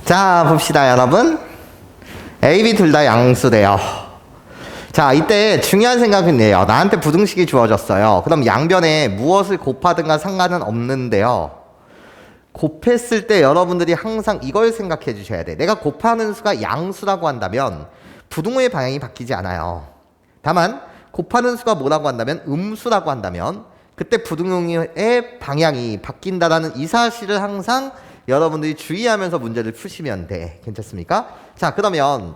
자, 봅시다, 여러분. A, B 둘 다 양수래요. 자, 이때 중요한 생각은 이에요. 나한테 부등식이 주어졌어요. 그럼 양변에 무엇을 곱하든가 상관은 없는데요. 곱했을 때 여러분들이 항상 이걸 생각해 주셔야 돼. 내가 곱하는 수가 양수라고 한다면 부등호의 방향이 바뀌지 않아요. 다만 곱하는 수가 뭐라고 한다면 음수라고 한다면 그때 부등호의 방향이 바뀐다라는 이 사실을 항상 여러분들이 주의하면서 문제를 푸시면 돼. 괜찮습니까? 자, 그러면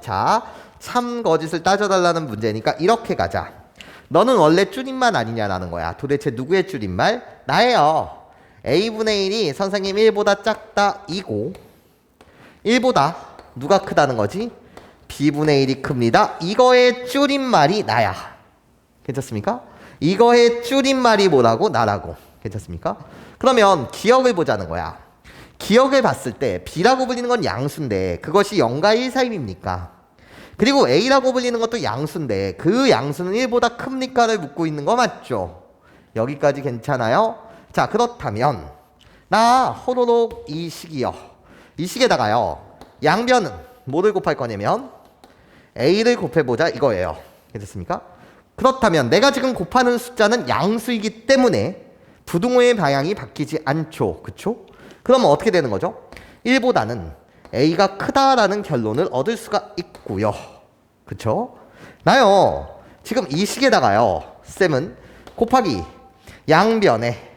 참 거짓을 따져달라는 문제니까 이렇게 가자. 너는 원래 줄임말 아니냐라는 거야. 도대체 누구의 줄임말? 나예요. A분의 1이 선생님 1보다 작다 이고 1보다 누가 크다는 거지? B분의 1이 큽니다. 이거의 줄임말이 나야. 괜찮습니까? 이거의 줄임말이 뭐라고? 나라고. 괜찮습니까? 그러면 기억을 보자는 거야. 기억을 봤을 때 B라고 불리는 건 양수인데 그것이 0과 1 사이입니까? 그리고 A라고 불리는 것도 양수인데 그 양수는 1보다 큽니까를 묻고 있는 거 맞죠? 여기까지 괜찮아요? 자, 그렇다면 나 호로록 이 식이요. 이 식에다가요. 양변은 뭐를 곱할 거냐면 A를 곱해보자 이거예요. 괜찮습니까? 그렇다면 내가 지금 곱하는 숫자는 양수이기 때문에 부등호의 방향이 바뀌지 않죠. 그쵸? 그러면 어떻게 되는 거죠? 1보다는 A가 크다라는 결론을 얻을 수가 있고요. 그쵸? 나요. 지금 이 식에다가요. 쌤은 곱하기 양변에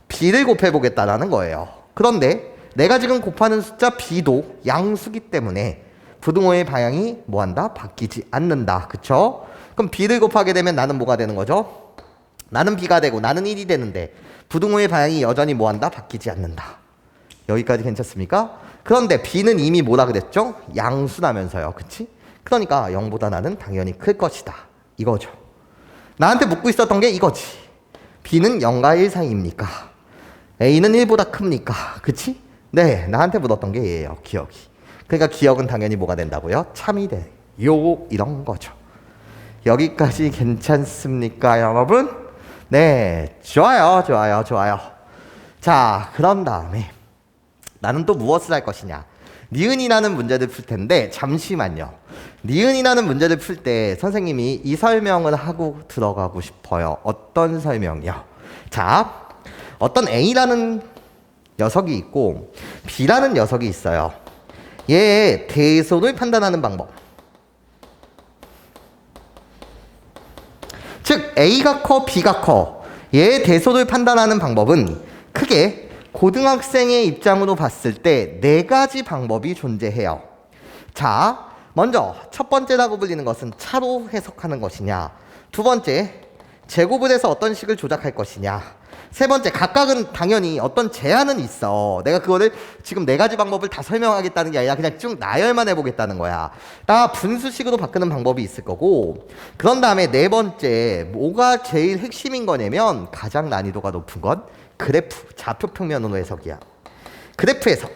B를 곱해보겠다라는 거예요. 그런데 내가 지금 곱하는 숫자 B도 양수기 때문에 부등호의 방향이 뭐한다? 바뀌지 않는다. 그쵸? 그럼 B를 곱하게 되면 나는 뭐가 되는 거죠? 나는 B가 되고 나는 1이 되는데 부등호의 방향이 여전히 뭐한다? 바뀌지 않는다. 여기까지 괜찮습니까? 그런데 B는 이미 뭐라 그랬죠? 양수라면서요. 그치? 그러니까 0보다 나는 당연히 클 것이다. 이거죠. 나한테 묻고 있었던 게 이거지. B는 0과 1 사이입니까? A는 1보다 큽니까? 그치? 네, 나한테 묻었던 게 얘예요. 기억이. 그러니까 기억은 당연히 뭐가 된다고요? 참이 돼요. 이런 거죠. 여기까지 괜찮습니까, 여러분? 네, 좋아요. 자, 그런 다음에 나는 또 무엇을 할 것이냐? 니은이라는 문제를 풀 텐데 잠시만요. 니은이라는 문제를 풀 때 선생님이 이 설명을 하고 들어가고 싶어요. 어떤 설명이요? 자, 어떤 A라는 녀석이 있고 B라는 녀석이 있어요. 얘의 대소를 판단하는 방법. 즉 A가 커 B가 커 얘의 대소를 판단하는 방법은 크게 고등학생의 입장으로 봤을 때 네 가지 방법이 존재해요. 자, 먼저 첫 번째라고 불리는 것은 차로 해석하는 것이냐, 두 번째 제곱을 해서 어떤 식을 조작할 것이냐, 세 번째 각각은 당연히 어떤 제한은 있어. 내가 그거를 지금 네 가지 방법을 다 설명하겠다는 게 아니라 그냥 쭉 나열만 해보겠다는 거야. 다 분수식으로 바꾸는 방법이 있을 거고, 그런 다음에 네 번째 뭐가 제일 핵심인 거냐면 가장 난이도가 높은 건 그래프, 좌표 평면으로 해석이야. 그래프 해석.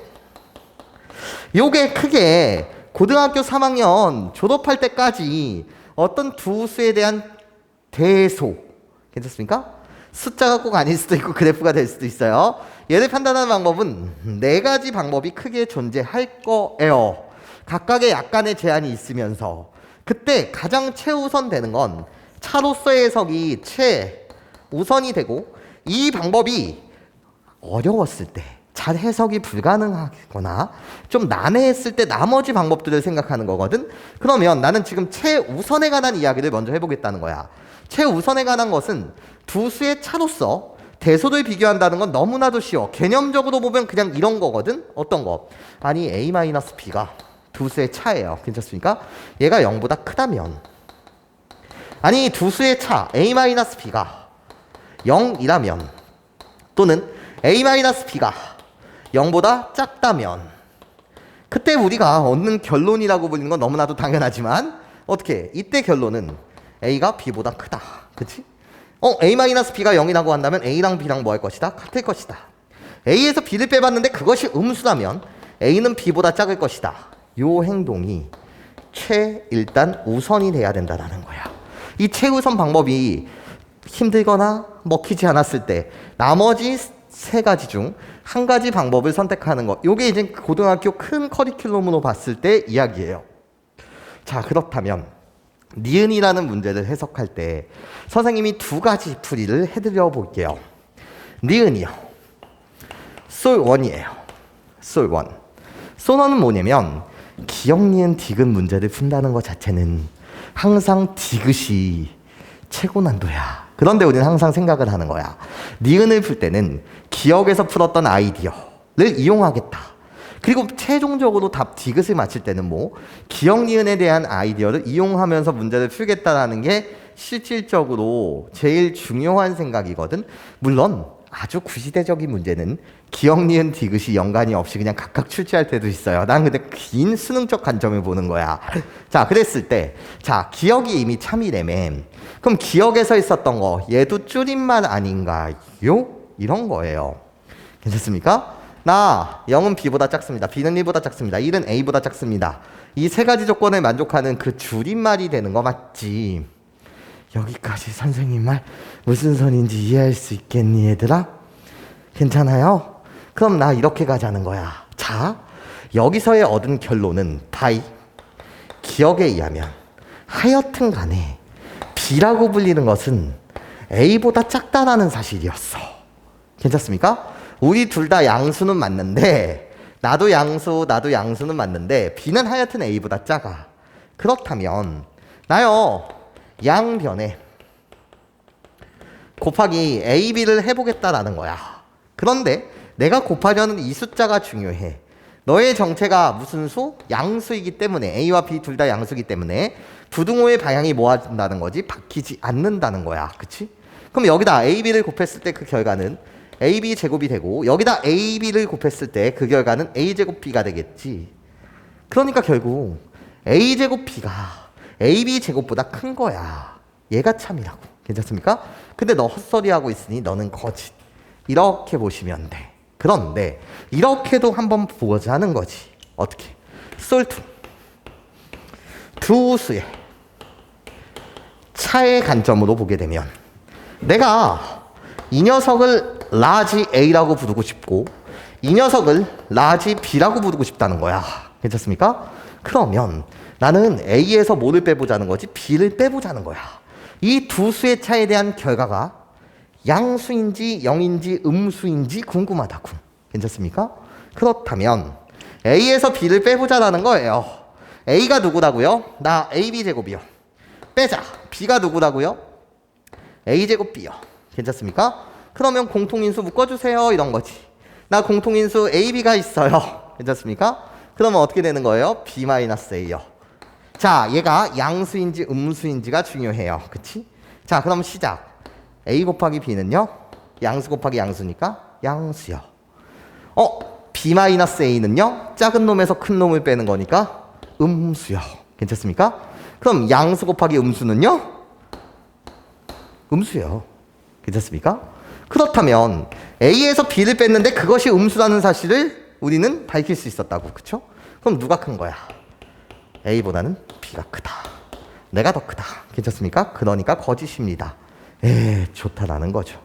요게 크게 고등학교 3학년 졸업할 때까지 어떤 두 수에 대한 대소, 괜찮습니까? 숫자가 꼭 아닐 수도 있고 그래프가 될 수도 있어요. 얘를 판단하는 방법은 네 가지 방법이 크게 존재할 거예요. 각각의 약간의 제한이 있으면서 그때 가장 최우선 되는 건 차로서의 해석이 최우선이 되고, 이 방법이 어려웠을 때, 잘 해석이 불가능하거나 좀 난해했을 때 나머지 방법들을 생각하는 거거든. 그러면 나는 지금 최우선에 관한 이야기를 먼저 해보겠다는 거야. 최우선에 관한 것은 두 수의 차로서 대소를 비교한다는 건 너무나도 쉬워. 개념적으로 보면 그냥 이런 거거든. 어떤 거? 아니 A-B가 두 수의 차예요. 괜찮습니까? 얘가 0보다 크다면, 아니 두 수의 차 A-B가 0이라면, 또는 A-B가 0보다 작다면, 그때 우리가 얻는 결론이라고 불리는 건 너무나도 당연하지만 어떻게? 이때 결론은 A가 B보다 크다. 그치? A-B가 0이라고 한다면 A랑 B랑 뭐 할 것이다? 같을 것이다. A에서 B를 빼봤는데 그것이 음수라면 A는 B보다 작을 것이다. 요 행동이 일단 우선이 돼야 된다는 거야. 이 최우선 방법이 힘들거나 먹히지 않았을 때 나머지 세 가지 중 한 가지 방법을 선택하는 것. 요게 이제 고등학교 큰 커리큘럼으로 봤을 때 이야기예요. 자, 그렇다면 니은이라는 문제를 해석할 때 선생님이 두 가지 풀이를 해드려 볼게요. 니은이요. 솔원이에요. 솔원. 솔원은 뭐냐면 기억, 니은, 디귿 문제를 푼다는 것 자체는 항상 디귿이 최고 난도야. 그런데 우리는 항상 생각을 하는 거야. 니은을 풀 때는 기억에서 풀었던 아이디어를 이용하겠다. 그리고 최종적으로 답 디귿을 맞힐 때는 뭐 기억, 니은에 대한 아이디어를 이용하면서 문제를 풀겠다라는 게 실질적으로 제일 중요한 생각이거든. 물론 아주 구시대적인 문제는 기억, 니은, 디귿이 연관이 없이 그냥 각각 출제할 때도 있어요. 난 근데 긴 수능적 관점을 보는 거야. 자, 그랬을 때, 자, 기억이 이미 참이래매. 그럼 기억에서 있었던 거, 얘도 줄임말 아닌가요? 이런 거예요. 괜찮습니까? 나 0은 B보다 작습니다. B는 1보다 작습니다. 1은 A보다 작습니다. 이 세 가지 조건을 만족하는 그 줄임말이 되는 거 맞지? 여기까지 선생님 말 무슨 소리인지 이해할 수 있겠니 얘들아? 괜찮아요? 그럼 나 이렇게 가자는 거야. 자, 여기서의 얻은 결론은 바이 기억에 의하면 하여튼 간에 B라고 불리는 것은 A보다 작다라는 사실이었어. 괜찮습니까? 우리 둘 다 양수는 맞는데 나도 양수는 맞는데 B는 하여튼 A보다 작아. 그렇다면 나요 양변에 곱하기 A, B를 해보겠다라는 거야. 그런데 내가 곱하려는 이 숫자가 중요해. 너의 정체가 무슨 수? 양수이기 때문에 A와 B 둘 다 양수이기 때문에 부등호의 방향이 모아진다는 거지 바뀌지 않는다는 거야. 그치? 그럼 여기다 A, B를 곱했을 때 그 결과는 AB 제곱이 되고 여기다 AB를 곱했을 때 그 결과는 A제곱 B가 되겠지. 그러니까 결국 A제곱 B가 AB 제곱보다 큰 거야. 얘가 참이라고. 괜찮습니까? 근데 너 헛소리하고 있으니 너는 거짓. 이렇게 보시면 돼. 그런데 이렇게도 한번 보자는 거지. 어떻게? 솔투. 두 수의 차의 관점으로 보게 되면 내가 이 녀석을 라지 A라고 부르고 싶고 이 녀석을 라지 B라고 부르고 싶다는 거야. 괜찮습니까? 그러면 나는 A에서 뭐를 빼보자는 거지? B를 빼보자는 거야. 이 두 수의 차에 대한 결과가 양수인지 영인지 음수인지 궁금하다고. 괜찮습니까? 그렇다면 A에서 B를 빼보자라는 거예요. A가 누구라고요? 나 AB 제곱이요. 빼자. B가 누구라고요? A 제곱 B요. 괜찮습니까? 그러면 공통인수 묶어주세요 이런 거지. 나 공통인수 AB가 있어요. 괜찮습니까? 그러면 어떻게 되는 거예요? B-A요. 자, 얘가 양수인지 음수인지가 중요해요. 그치? 자, 그럼 시작. A 곱하기 B는요? 양수 곱하기 양수니까 양수요. B-A는요? 작은 놈에서 큰 놈을 빼는 거니까 음수요. 괜찮습니까? 그럼 양수 곱하기 음수는요? 음수요. 괜찮습니까? 그렇다면 A에서 B를 뺐는데 그것이 음수라는 사실을 우리는 밝힐 수 있었다고. 그쵸? 그럼 누가 큰 거야? A보다는 B가 크다. 내가 더 크다. 괜찮습니까? 그러니까 거짓입니다. 좋다라는 거죠.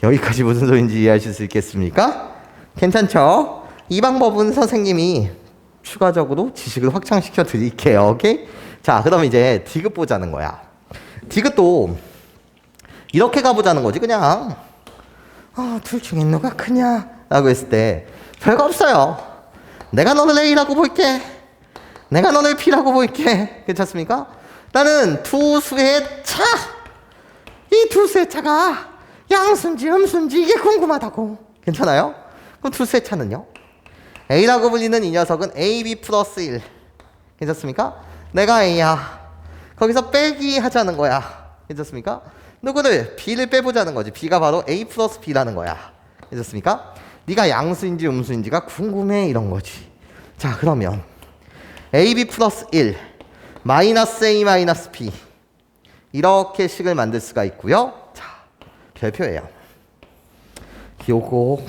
여기까지 무슨 소리인지 이해하실 수 있겠습니까? 괜찮죠? 이 방법은 선생님이 추가적으로 지식을 확장시켜 드릴게요. 오케이? 자, 그럼 이제 디귿 보자는 거야. 디귿도 이렇게 가보자는 거지. 그냥 둘 중에 누가 크냐? 라고 했을 때 별거 없어요. 내가 너를 A라고 볼게. 내가 너를 B라고 볼게. 괜찮습니까? 나는 두 수의 차. 이 두 수의 차가 양수인지 음수인지 이게 궁금하다고. 괜찮아요? 그럼 두 수의 차는요? A라고 불리는 이 녀석은 AB 플러스 1. 괜찮습니까? 내가 A야. 거기서 빼기 하자는 거야. 괜찮습니까? 누구를? B를 빼보자는 거지. B가 바로 A 플러스 B라는 거야. 괜찮습니까? 네가 양수인지 음수인지가 궁금해 이런 거지. 자, 그러면 AB 플러스 1 마이너스 A 마이너스 B 이렇게 식을 만들 수가 있고요. 자, 별표예요. 요거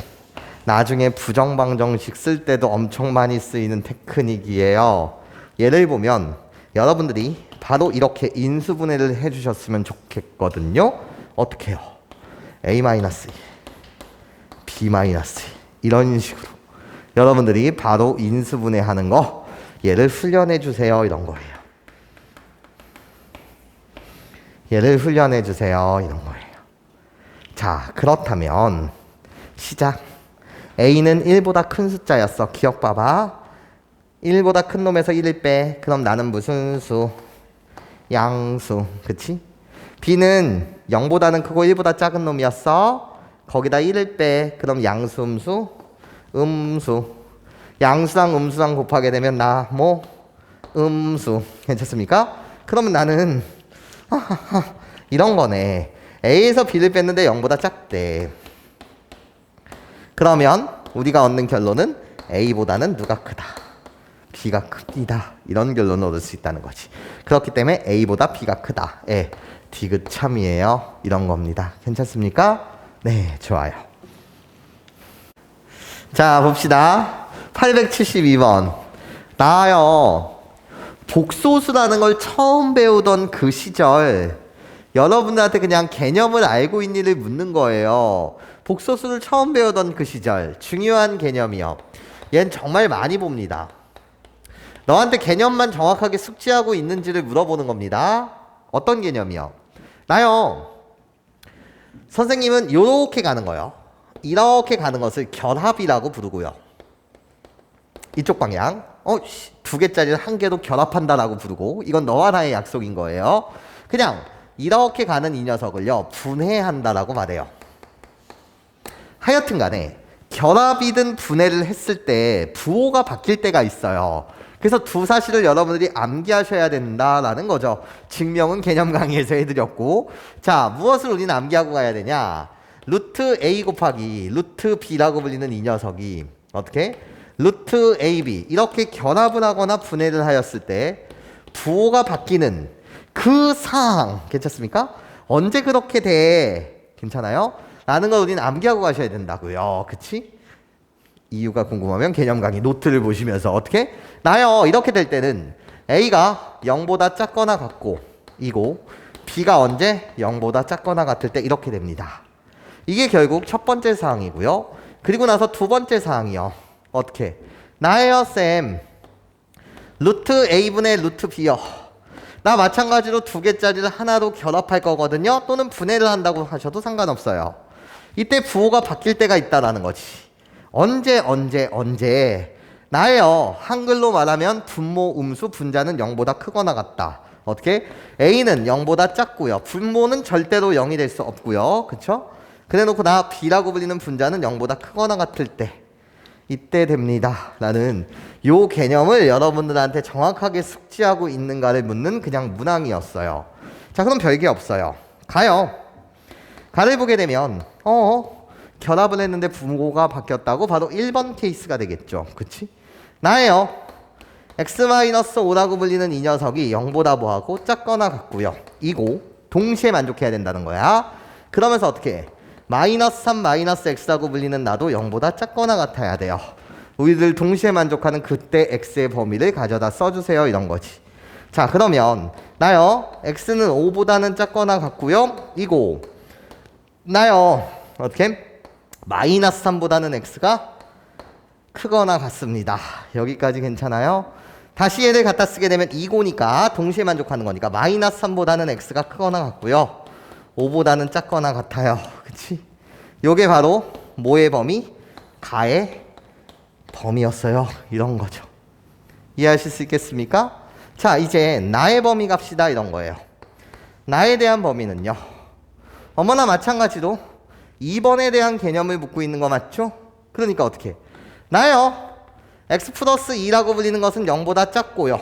나중에 부정방정식 쓸 때도 엄청 많이 쓰이는 테크닉이에요. 예를 보면 여러분들이 바로 이렇게 인수분해를 해주셨으면 좋겠거든요. 어떻게 해요? A-1, B-1 이런 식으로 여러분들이 바로 인수분해하는 거 얘를 훈련해 주세요 이런 거예요. 얘를 훈련해 주세요 이런 거예요. 자, 그렇다면 시작. A는 1보다 큰 숫자였어. 기억 봐봐. 1보다 큰 놈에서 1을 빼. 그럼 나는 무슨 수? 양수. 그치? B는 0보다는 크고 1보다 작은 놈이었어. 거기다 1을 빼. 그럼 양수, 음수? 음수. 양수랑 음수랑 곱하게 되면 나 뭐? 음수. 괜찮습니까? 그러면 나는 이런 거네. A에서 B를 뺐는데 0보다 작대. 그러면 우리가 얻는 결론은 A보다는 누가 크다? B가 큽니다. 이런 결론을 얻을 수 있다는 거지. 그렇기 때문에 A보다 B가 크다. 예, 디귿 참이에요. 이런 겁니다. 괜찮습니까? 네, 좋아요. 자, 봅시다. 872번. 나요. 복소수라는 걸 처음 배우던 그 시절 여러분들한테 그냥 개념을 알고 있니를 묻는 거예요. 복소수를 처음 배우던 그 시절 중요한 개념이요. 얘는 정말 많이 봅니다. 너한테 개념만 정확하게 숙지하고 있는지를 물어보는 겁니다. 어떤 개념이요? 나요. 선생님은 이렇게 가는 거예요. 이렇게 가는 것을 결합이라고 부르고요. 이쪽 방향. 두 개짜리를 한 개로 결합한다라고 부르고 이건 너와 나의 약속인 거예요. 그냥 이렇게 가는 이 녀석을요. 분해한다라고 말해요. 하여튼 간에 결합이든 분해를 했을 때 부호가 바뀔 때가 있어요. 그래서 두 사실을 여러분들이 암기하셔야 된다라는 거죠. 증명은 개념 강의에서 해드렸고, 자, 무엇을 우리는 암기하고 가야 되냐? 루트 A 곱하기 루트 B라고 불리는 이 녀석이 어떻게? 루트 AB 이렇게 결합을 하거나 분해를 하였을 때 부호가 바뀌는 그 상황 괜찮습니까? 언제 그렇게 돼? 괜찮아요? 라는 걸 우리는 암기하고 가셔야 된다고요. 그치? 이유가 궁금하면 개념 강의 노트를 보시면서 어떻게? 나요. 이렇게 될 때는 A가 0보다 작거나 같고 이고 B가 언제? 0보다 작거나 같을 때 이렇게 됩니다. 이게 결국 첫 번째 사항이고요. 그리고 나서 두 번째 사항이요. 어떻게? 나예요 쌤. 루트 A분의 루트 B요. 나 마찬가지로 두 개짜리를 하나로 결합할 거거든요. 또는 분해를 한다고 하셔도 상관없어요. 이때 부호가 바뀔 때가 있다라는 거지. 언제? 나예요. 한글로 말하면 분모, 음수, 분자는 0보다 크거나 같다. 어떻게? A는 0보다 작고요. 분모는 절대로 0이 될 수 없고요. 그쵸? 그래놓고 나 B라고 불리는 분자는 0보다 크거나 같을 때 이때 됩니다. 라는 요 개념을 여러분들한테 정확하게 숙지하고 있는가를 묻는 그냥 문항이었어요. 자, 그럼 별게 없어요. 가요. 가를 보게 되면 결합을 했는데 분모가 바뀌었다고 바로 1번 케이스가 되겠죠. 그치? 나예요. x-5라고 불리는 이 녀석이 0보다 뭐하고 작거나 같고요. 이고 동시에 만족해야 된다는 거야. 그러면서 어떻게 해? 마이너스 3 마이너스 x라고 불리는 나도 0보다 작거나 같아야 돼요. 우리들 동시에 만족하는 그때 x의 범위를 가져다 써주세요. 이런 거지. 자, 그러면 나요. x는 5보다는 작거나 같고요. 이고 나요. 어떻게? 마이너스 3보다는 x가 크거나 같습니다. 여기까지 괜찮아요? 다시 얘를 갖다 쓰게 되면 이고니까 동시에 만족하는 거니까 마이너스 3보다는 x가 크거나 같고요. 5보다는 작거나 같아요. 그치? 요게 바로 뭐의 범위? 가의 범위였어요. 이런 거죠. 이해하실 수 있겠습니까? 자, 이제 나의 범위 갑시다. 이런 거예요. 나에 대한 범위는요. 어머나 마찬가지로 2번에 대한 개념을 묻고 있는 거 맞죠? 그러니까 어떻게? 나요. x 플러스 2라고 불리는 것은 0보다 작고요.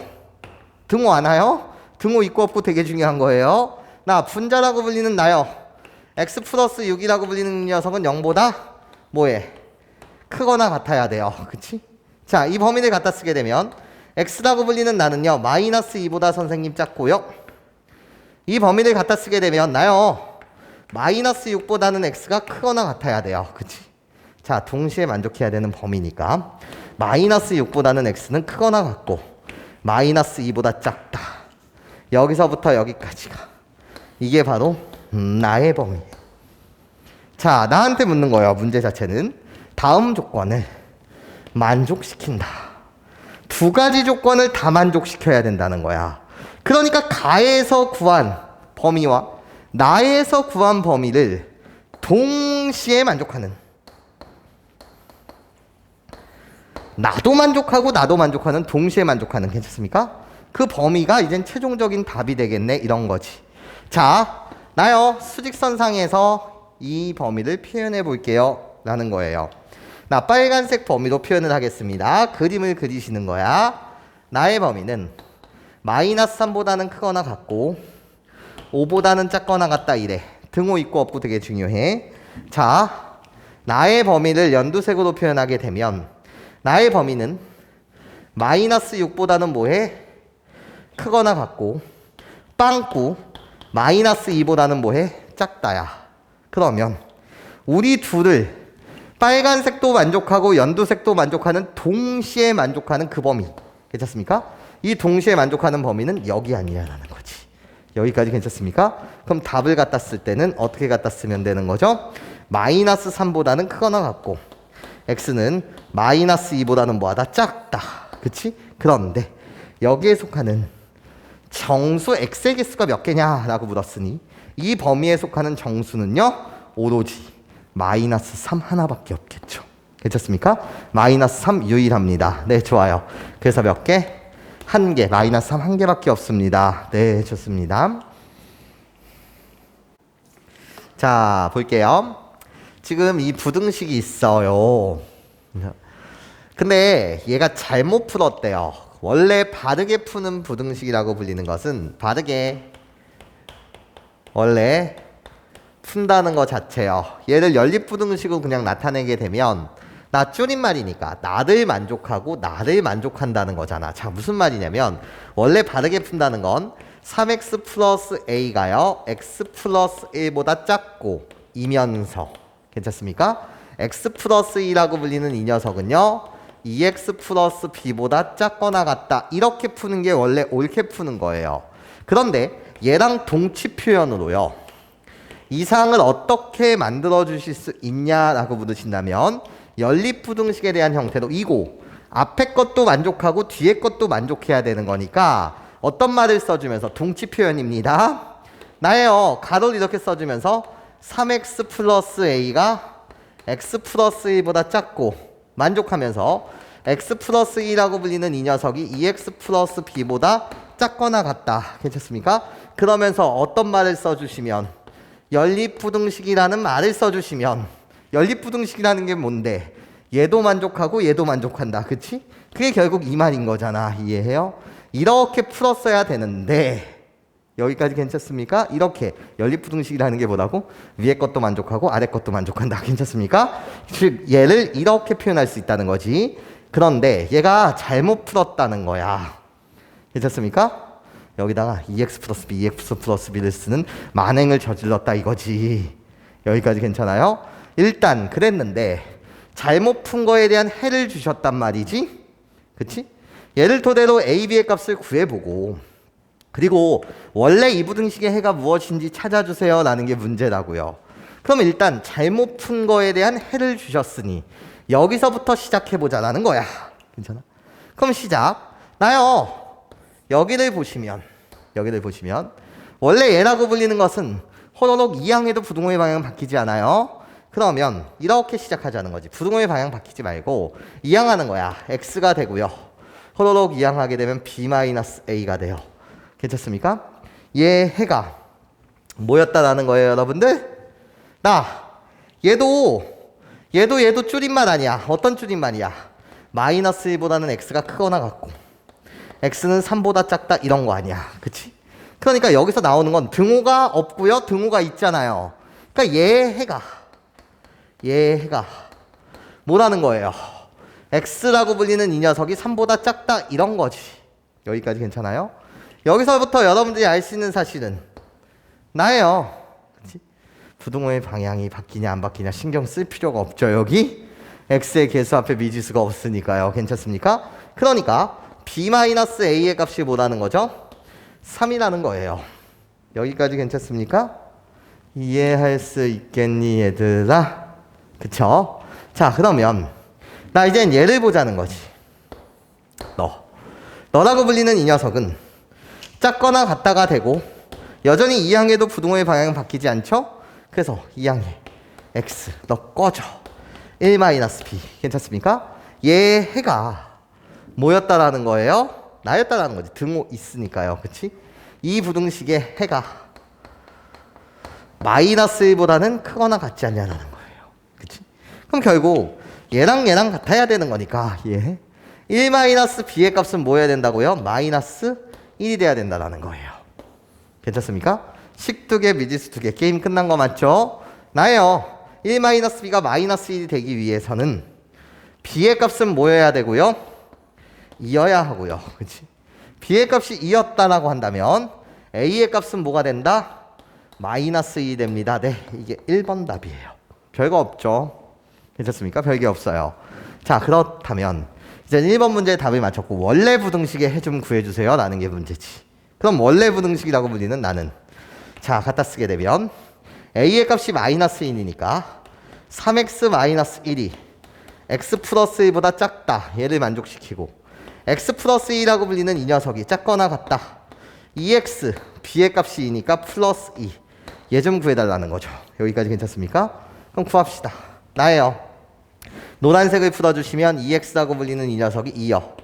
등호 안 와요? 등호 있고 없고 되게 중요한 거예요. 나 분자라고 불리는 나요. x 플러스 6이라고 불리는 녀석은 0보다 뭐해? 크거나 같아야 돼요. 그치? 자, 이 범위를 갖다 쓰게 되면 x라고 불리는 나는요. 마이너스 2보다 선생님 작고요. 이 범위를 갖다 쓰게 되면 나요. 마이너스 6보다는 x가 크거나 같아야 돼요. 그치? 자, 동시에 만족해야 되는 범위니까 마이너스 6보다는 x는 크거나 같고 마이너스 2보다 작다. 여기서부터 여기까지가 이게 바로 나의 범위. 자, 나한테 묻는 거예요. 문제 자체는 다음 조건을 만족시킨다. 두 가지 조건을 다 만족시켜야 된다는 거야. 그러니까 가에서 구한 범위와 나에서 구한 범위를 동시에 만족하는, 나도 만족하고 나도 만족하는, 동시에 만족하는, 괜찮습니까? 그 범위가 이젠 최종적인 답이 되겠네, 이런 거지. 자, 나요 수직선상에서 이 범위를 표현해 볼게요 라는 거예요. 나 빨간색 범위로 표현을 하겠습니다. 그림을 그리시는 거야. 나의 범위는 마이너스 3보다는 크거나 같고 5보다는 작거나 같다 이래. 등호 있고 없고 되게 중요해. 자, 나의 범위를 연두색으로 표현하게 되면 나의 범위는 마이너스 6보다는 뭐해? 크거나 같고 빵꾸 마이너스 2보다는 뭐해? 작다야. 그러면 우리 둘을 빨간색도 만족하고 연두색도 만족하는, 동시에 만족하는 그 범위, 괜찮습니까? 이 동시에 만족하는 범위는 여기 아니야라는 거지. 여기까지 괜찮습니까? 그럼 답을 갖다 쓸 때는 어떻게 갖다 쓰면 되는 거죠? 마이너스 3보다는 크거나 같고 x는 마이너스 2보다는 뭐하다? 작다. 그치? 그런데 여기에 속하는 정수 x의 개수가 몇 개냐라고 물었으니 이 범위에 속하는 정수는요 오로지 마이너스 3 하나밖에 없겠죠. 괜찮습니까? 마이너스 3 유일합니다. 네, 좋아요. 그래서 몇 개? 한 개. 마이너스 3 한 개밖에 없습니다. 네, 좋습니다. 자, 볼게요. 지금 이 부등식이 있어요. 근데 얘가 잘못 풀었대요. 원래 바르게 푸는 부등식이라고 불리는 것은 바르게 원래 푼다는 것 자체요. 얘를 연립부등식으로 그냥 나타내게 되면 나 줄임말이니까 나를 만족하고 나를 만족한다는 거잖아. 자, 무슨 말이냐면 원래 바르게 푼다는 건 3x 플러스 a가요 x 플러스 1보다 작고 이면서, 괜찮습니까? x 플러스 2라고 불리는 이 녀석은요 2x 플러스 b보다 작거나 같다, 이렇게 푸는 게 원래 옳게 푸는 거예요. 그런데 얘랑 동치 표현으로요 이 사항을 어떻게 만들어 주실 수 있냐라고 물으신다면 연립부등식에 대한 형태로 이고 앞에 것도 만족하고 뒤에 것도 만족해야 되는 거니까 어떤 말을 써주면서 동치 표현입니다. 나예요. 가로를 이렇게 써주면서 3x 플러스 a가 x 플러스 1보다 작고 만족하면서 x 플러스 2라고 불리는 이 녀석이 2x 플러스 b보다 작거나 같다. 괜찮습니까? 그러면서 어떤 말을 써주시면 연립부등식이라는 말을 써주시면, 연립부등식이라는 게 뭔데? 얘도 만족하고 얘도 만족한다. 그치? 그게 결국 이 말인 거잖아. 이해해요? 이렇게 풀었어야 되는데 여기까지 괜찮습니까? 이렇게 연립부등식이라는 게 뭐라고? 위에 것도 만족하고 아래 것도 만족한다. 괜찮습니까? 즉 얘를 이렇게 표현할 수 있다는 거지. 그런데 얘가 잘못 풀었다는 거야. 괜찮습니까? 여기다가 2x 플러스 b, 2x 플러스 b를 쓰는 만행을 저질렀다 이거지. 여기까지 괜찮아요? 일단 그랬는데 잘못 푼 거에 대한 해를 주셨단 말이지. 그치? 얘를 토대로 a, b의 값을 구해보고 그리고 원래 이 부등식의 해가 무엇인지 찾아주세요 라는 게 문제라고요. 그럼 일단 잘못 푼 거에 대한 해를 주셨으니 여기서부터 시작해보자라는 거야. 괜찮아? 그럼 시작. 나요. 여기를 보시면 원래 얘라고 불리는 것은 호로록 이항에도 부등호의 방향은 바뀌지 않아요. 그러면 이렇게 시작하자는 거지. 부등호의 방향 바뀌지 말고 이항하는 거야. x가 되고요. 호로록 이항하게 되면 b-a가 돼요. 괜찮습니까? 얘 해가 뭐였다라는 거예요, 여러분들? 얘도 줄임말 아니야. 어떤 줄임말이야? 마이너스 1보다는 x가 크거나 같고 x는 3보다 작다 이런 거 아니야. 그치? 그러니까 여기서 나오는 건 등호가 없고요. 등호가 있잖아요. 그러니까 얘 해가 뭐라는 거예요? x라고 불리는 이 녀석이 3보다 작다 이런 거지. 여기까지 괜찮아요? 여기서부터 여러분들이 알 수 있는 사실은 나예요. 그치? 부등호의 방향이 바뀌냐 안 바뀌냐 신경 쓸 필요가 없죠. 여기 x의 개수 앞에 미지수가 없으니까요. 괜찮습니까? 그러니까 b-a의 값이 뭐라는 거죠? 3이라는 거예요. 여기까지 괜찮습니까? 이해할 수 있겠니 얘들아? 그쵸? 자, 그러면 나 이젠 얘를 보자는 거지. 너라고 불리는 이 녀석은 작거나 같다가 되고 여전히 이 항에도 부등호의 방향은 바뀌지 않죠? 그래서 이 항에 x 너 꺼져. 1-b 괜찮습니까? 얘 해가 뭐였다라는 거예요? 나였다라는 거지. 등호 있으니까요. 그치? 이 부등식의 해가 -1보다는 크거나 같지 않냐라는 거예요. 그치? 그럼 결국 얘랑 같아야 되는 거니까 얘 1-b의 값은 뭐 해야 된다고요? -1이 돼야 된다라는 거예요. 괜찮습니까? 식 2개, 미지수 2개. 게임 끝난 거 맞죠? 나예요. 1-b가 -1이 되기 위해서는 b의 값은 뭐여야 되고요? 2여야 하고요. 그치? b의 값이 2였다라고 한다면 a의 값은 뭐가 된다? -2 됩니다. 네, 이게 1번 답이에요. 별거 없죠? 괜찮습니까? 별게 없어요. 자, 그렇다면 이제 1번 문제의 답을 맞췄고 원래 부등식의 해 좀 구해주세요 라는 게 문제지. 그럼 원래 부등식이라고 불리는 나는 자, 갖다 쓰게 되면 a의 값이 -1이니까 3x-1이 x 플러스 1보다 작다. 얘를 만족시키고 x 플러스 2라고 불리는 이 녀석이 작거나 같다. 2x b의 값이 2니까 플러스 2. 얘 좀 구해달라는 거죠. 여기까지 괜찮습니까? 그럼 구합시다. 나예요. 노란색을 풀어주시면 2x라고 불리는 이 녀석이 2요.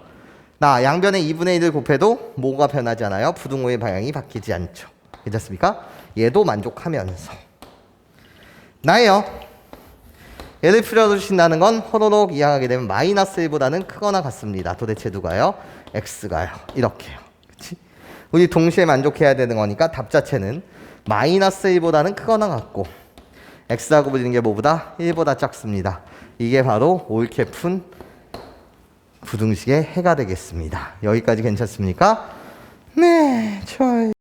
나 양변에 2분의 1을 곱해도 뭐가 변하지 않아요? 부등호의 방향이 바뀌지 않죠. 괜찮습니까? 얘도 만족하면서 나예요. 얘를 풀어주신다는 건 호로록 이항하게 되면 -1보다는 크거나 같습니다. 도대체 누가요? x가요. 이렇게요. 그치? 우리 동시에 만족해야 되는 거니까 답 자체는 -1보다는 크거나 같고 x라고 불리는 게 뭐보다? 1보다 작습니다. 이게 바로 옳게 푼 부등식의 해가 되겠습니다. 여기까지 괜찮습니까? 네, 좋아요.